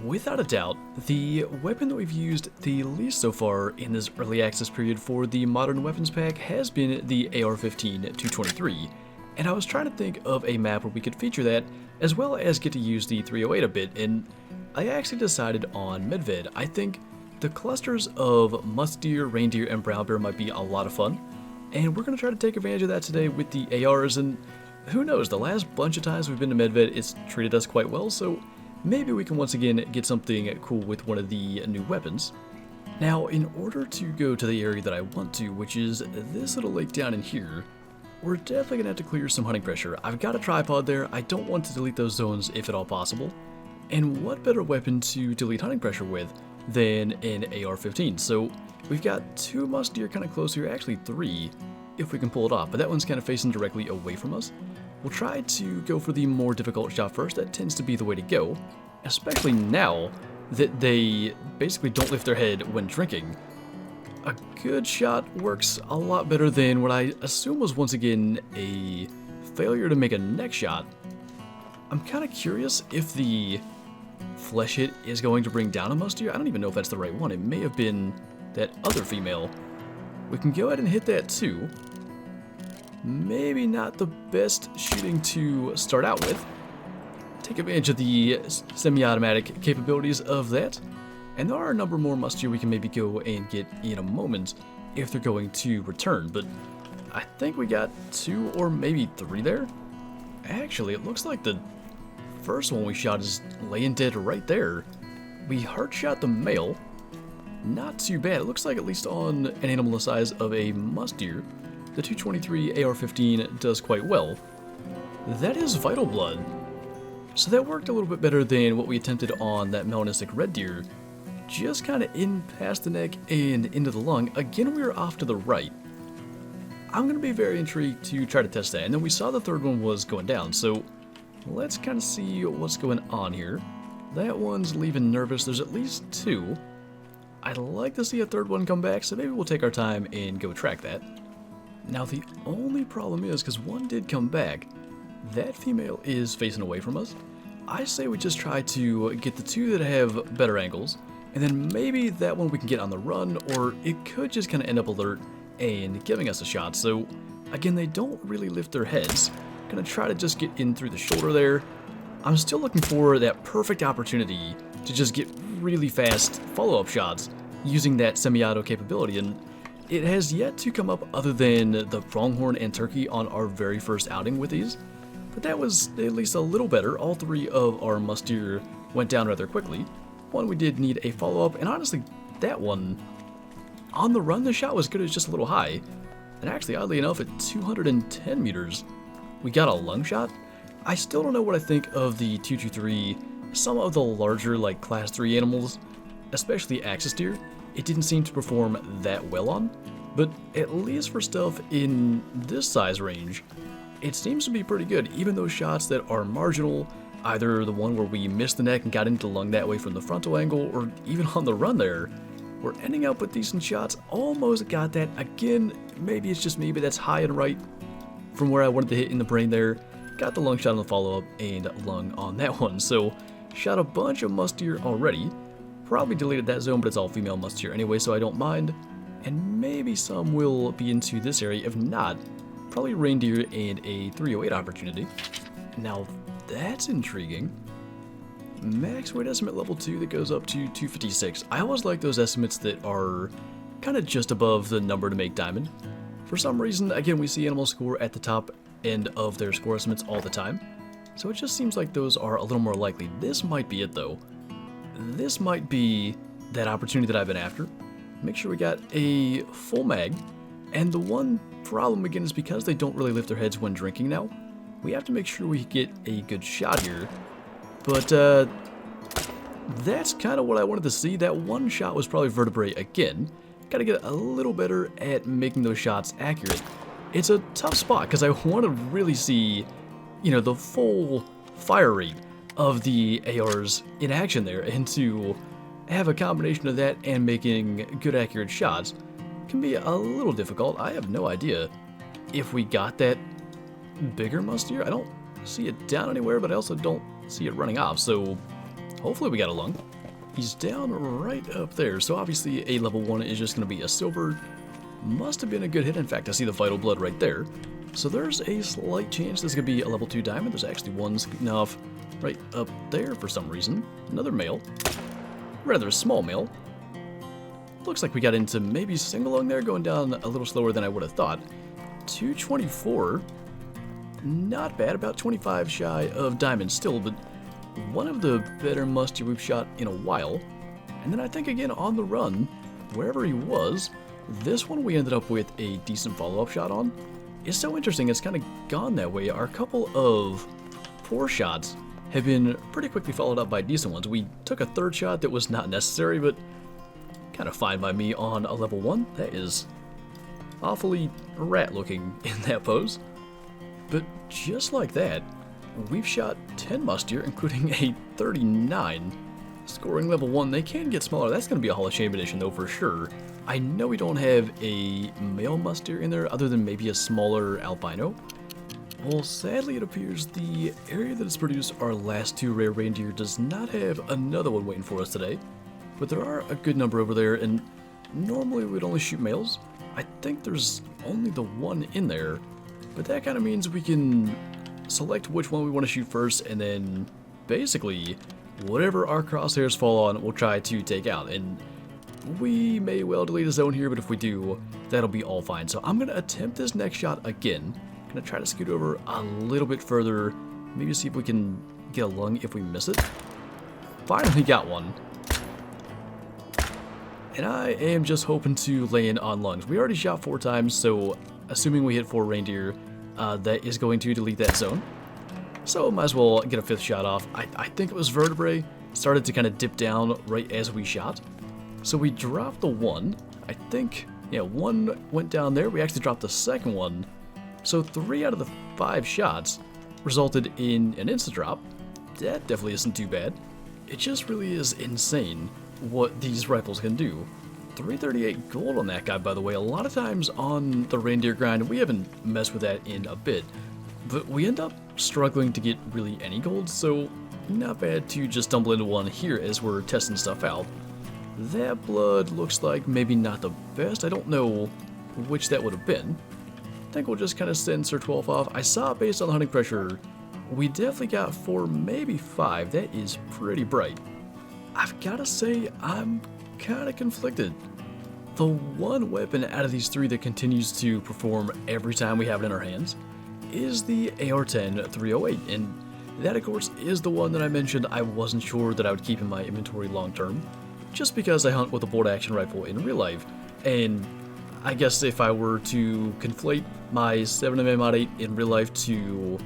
Without a doubt, the weapon that we've used the least so far in this early access period for the modern weapons pack has been the AR-15-223, and I was trying to think of a map where we could feature that, as well as get to use the 308 a bit, and I actually decided on Medved. I think the clusters of Musk Deer, Reindeer, and Brown Bear might be a lot of fun, and we're going to try to take advantage of that today with the ARs, and who knows, the last bunch of times we've been to Medved, it's treated us quite well, so maybe we can once again get something cool with one of the new weapons. Now, in order to go to the area that I want to, which is this little lake down in here, we're definitely going to have to clear some hunting pressure. I've got a tripod there, I don't want to delete those zones if at all possible. And what better weapon to delete hunting pressure with than an AR-15? So we've got two Musk Deer kind of close here, actually three, if we can pull it off, but that one's kind of facing directly away from us. We'll try to go for the more difficult shot first. That tends to be the way to go, especially now that they basically don't lift their head when drinking. A good shot works a lot better than what I assume was once again a failure to make a neck shot. I'm kind of curious if the flesh hit is going to bring down a Musk Deer. I don't even know if that's the right one. It may have been that other female. We can go ahead and hit that too. Maybe not the best shooting to start out with. Take advantage of the semi-automatic capabilities of that. And there are a number more Musk Deer we can maybe go and get in a moment if they're going to return. But I think we got two or maybe three there. Actually, it looks like the first one we shot is laying dead right there. We hard shot the male. Not too bad. It looks like at least on an animal the size of a Musk Deer, the 223 AR-15 does quite well. That is Vital Blood. So that worked a little bit better than what we attempted on that melanistic red deer. Just kind of in past the neck and into the lung. Again, we are off to the right. I'm going to be very intrigued to try to test that. And then we saw the third one was going down. So let's kind of see what's going on here. That one's leaving nervous. There's at least two. I'd like to see a third one come back, so maybe we'll take our time and go track that. Now the only problem is, because one did come back, that female is facing away from us. I say we just try to get the two that have better angles, and then maybe that one we can get on the run, or it could just kind of end up alert and giving us a shot. So again, they don't really lift their heads. Gonna try to just get in through the shoulder there. I'm still looking for that perfect opportunity to just get really fast follow-up shots using that semi-auto capability, and it has yet to come up other than the pronghorn and turkey on our very first outing with these. But that was at least a little better. All three of our Musk Deer went down rather quickly. One we did need a follow-up, and honestly, that one, on the run, the shot was good, it was just a little high. And actually, oddly enough, at 210 meters, we got a lung shot. I still don't know what I think of the 223, some of the larger, like, class 3 animals, especially axis deer. It didn't seem to perform that well on, but at least for stuff in this size range, it seems to be pretty good. Even those shots that are marginal, either the one where we missed the neck and got into the lung that way from the frontal angle, or even on the run there, we're ending up with decent shots. Almost got that. Again, maybe it's just me, but that's high and right from where I wanted to hit in the brain there. Got the lung shot on the follow-up and lung on that one. So, shot a bunch of Musk Deer already. Probably deleted that zone, but it's all female Musk Deer anyway, so I don't mind. And maybe some will be into this area. If not, probably Reindeer and a 308 opportunity. Now, that's intriguing. Max weight estimate level 2 that goes up to 256. I always like those estimates that are kind of just above the number to make diamond. For some reason, again, we see animal score at the top end of their score estimates all the time. So it just seems like those are a little more likely. This might be it though. This might be that opportunity that I've been after. Make sure we got a full mag. And the one problem again is because they don't really lift their heads when drinking now, we have to make sure we get a good shot here. But that's kind of what I wanted to see. That one shot was probably vertebrae again. Got to get a little better at making those shots accurate. It's a tough spot because I want to really see, you know, the full fire rate of the ARs in action there, and to have a combination of that and making good accurate shots can be a little difficult. I have no idea if we got that bigger Musk Deer. I don't see it down anywhere, but I also don't see it running off, so hopefully we got a lung. He's down right up there, so obviously a level 1 is just going to be a silver. Must have been a good hit. In fact, I see the vital blood right there. So there's a slight chance this could be a level 2 diamond. There's actually one scooting off right up there for some reason. Another male. Rather small male. Looks like we got into maybe single lung there, going down a little slower than I would have thought. 224. Not bad, about 25 shy of diamond still, but one of the better Musk Deer we've shot in a while. And then I think again on the run, wherever he was, this one we ended up with a decent follow-up shot on. It's so interesting, it's kind of gone that way. Our couple of poor shots have been pretty quickly followed up by decent ones. We took a third shot that was not necessary, but kind of fine by me on a level 1. That is awfully rat looking in that pose. But just like that, we've shot 10 Musk Deer, including a 39. Scoring level 1, they can get smaller. That's going to be a Hall of Shame edition though for sure. I know we don't have a male Musk Deer in there other than maybe a smaller albino. Well, sadly it appears the area that has produced our last 2 rare reindeer does not have another one waiting for us today. But there are a good number over there, and normally we'd only shoot males. I think there's only the one in there, but that kind of means we can select which one we want to shoot first, and then basically whatever our crosshairs fall on, we'll try to take out. And we may well delete a zone here, but if we do, that'll be all fine. So I'm going to attempt this next shot again. I'm going to try to scoot over a little bit further, maybe see if we can get a lung if we miss it. Finally got one. And I am just hoping to lay in on lungs. We already shot 4 times, so assuming we hit 4 reindeer, that is going to delete that zone. So might as well get a 5th shot off. I think it was vertebrae. Started to kind of dip down right as we shot. So we dropped the 1. I think, yeah, 1 went down there. We actually dropped the second one. So 3 out of the 5 shots resulted in an insta drop. That definitely isn't too bad. It just really is insane what these rifles can do. 338 gold on that guy, by the way. A lot of times on the reindeer grind, we haven't messed with that in a bit, but we end up struggling to get really any gold, so not bad to just stumble into one here as we're testing stuff out. That blood looks like maybe not the best. I don't know which that would have been. I think we'll just kind of send Sir 12 off. I saw based on the hunting pressure, we definitely got 4, maybe 5. That is pretty bright. I've got to say, I'm kind of conflicted. The one weapon out of these 3 that continues to perform every time we have it in our hands is the AR-10 308, and that of course is the one that I mentioned I wasn't sure that I would keep in my inventory long term, just because I hunt with a bolt action rifle in real life, and I guess if I were to conflate my 7mm Mod 8 in real life to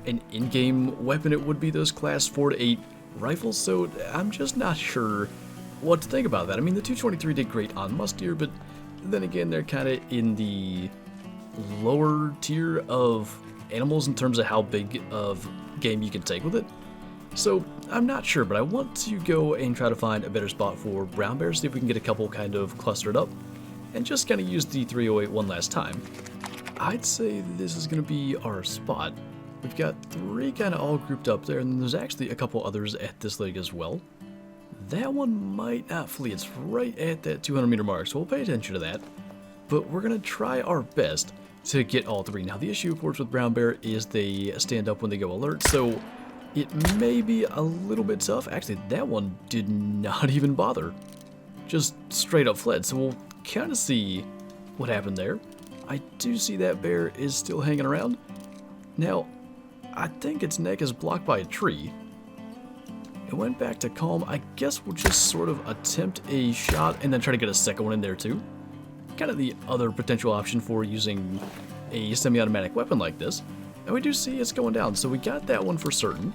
an in-game weapon, it would be those class 4 to 8 rifles, so I'm just not sure what to think about that. I mean, the 223 did great on Musk Deer, but then again, they're kind of in the lower tier of animals in terms of how big of game you can take with it. So I'm not sure, but I want to go and try to find a better spot for brown bears, see if we can get a couple kind of clustered up, and just kind of use the 308 one last time. I'd say this is going to be our spot. We've got 3 kind of all grouped up there, and there's actually a couple others at this leg as well. That one might not flee. It's right at that 200 meter mark, so we'll pay attention to that. But we're going to try our best to get all 3. Now, the issue, of course, with brown bear is they stand up when they go alert, so it may be a little bit tough. Actually, that one did not even bother. Just straight up fled, so we'll kind of see what happened there. I do see that bear is still hanging around. Now, I think its neck is blocked by a tree. It went back to calm. I guess we'll just sort of attempt a shot and then try to get a second one in there too. Kind of the other potential option for using a semi-automatic weapon like this. And we do see it's going down, so we got that one for certain.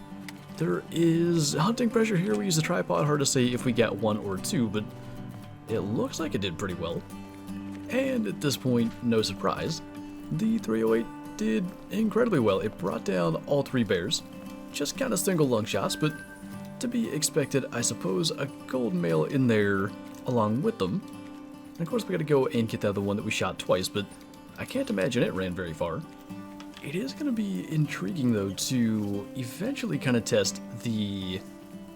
There is hunting pressure here. We use the tripod. Hard to say if we got 1 or 2, but it looks like it did pretty well. And at this point, no surprise, the 308 did incredibly well. It brought down all 3 bears. Just kind of single lung shots, but to be expected, I suppose. A gold male in there along with them. And of course, we gotta go and get the other one that we shot twice, but I can't imagine it ran very far. It is gonna be intriguing though to eventually kind of test the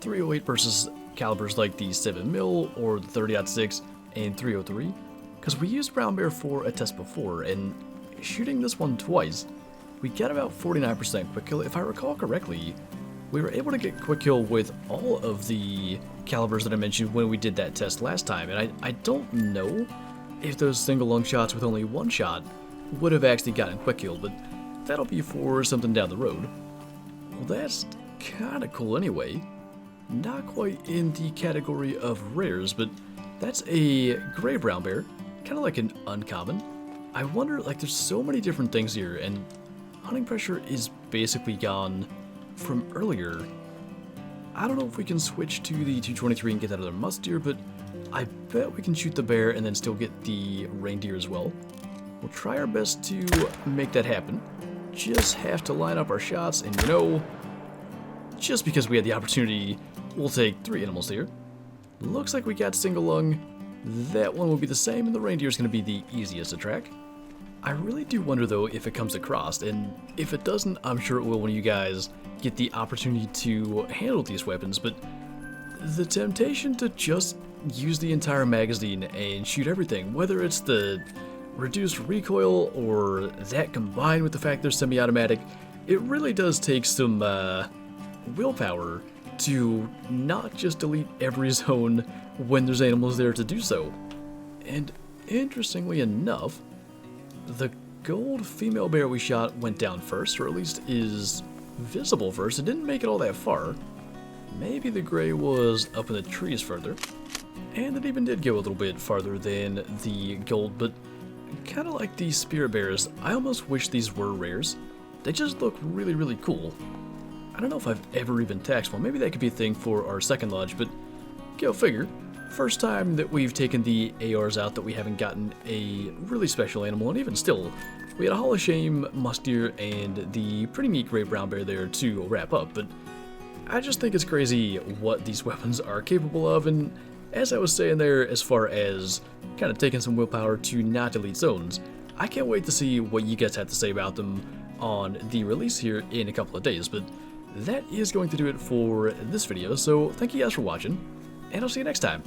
308 versus calibers like the 7mm or the 30-06 and 303, because we used Brown Bear for a test before, and shooting this one twice, we got about 49% quick kill. If I recall correctly, we were able to get quick kill with all of the calibers that I mentioned when we did that test last time, and I don't know if those single lung shots with only one shot would have actually gotten quick kill, but that'll be for something down the road. Well, that's kinda cool anyway. Not quite in the category of rares, but that's a gray brown bear, kinda like an uncommon. I wonder, like, there's so many different things here, and hunting pressure is basically gone from earlier. I don't know if we can switch to the 223 and get that other Musk Deer, but I bet we can shoot the bear and then still get the reindeer as well. We'll try our best to make that happen. Just have to line up our shots, and you know, just because we had the opportunity, we'll take 3 animals here. Looks like we got single lung. That one will be the same, and the reindeer is going to be the easiest to track. I really do wonder though if it comes across, and if it doesn't, I'm sure it will when you guys get the opportunity to handle these weapons, but the temptation to just use the entire magazine and shoot everything, whether it's the reduced recoil or that combined with the fact they're semi-automatic, it really does take some willpower to not just delete every zone when there's animals there to do so. And interestingly enough, the gold female bear we shot went down first, or at least is visible first. It didn't make it all that far. Maybe the gray was up in the trees further, and it even did go a little bit farther than the gold, but kind of like the spirit bears, I almost wish these were rares. They just look really, really cool. I don't know if I've ever even taxed one. Maybe that could be a thing for our second lodge, but go figure. First time that we've taken the ARs out that we haven't gotten a really special animal, and even still, we had a Hall of Shame Musk Deer and the pretty neat gray brown bear there to wrap up, but I just think it's crazy what these weapons are capable of, and as I was saying there, as far as kind of taking some willpower to not delete zones, I can't wait to see what you guys have to say about them on the release here in a couple of days, but that is going to do it for this video, so thank you guys for watching, and I'll see you next time.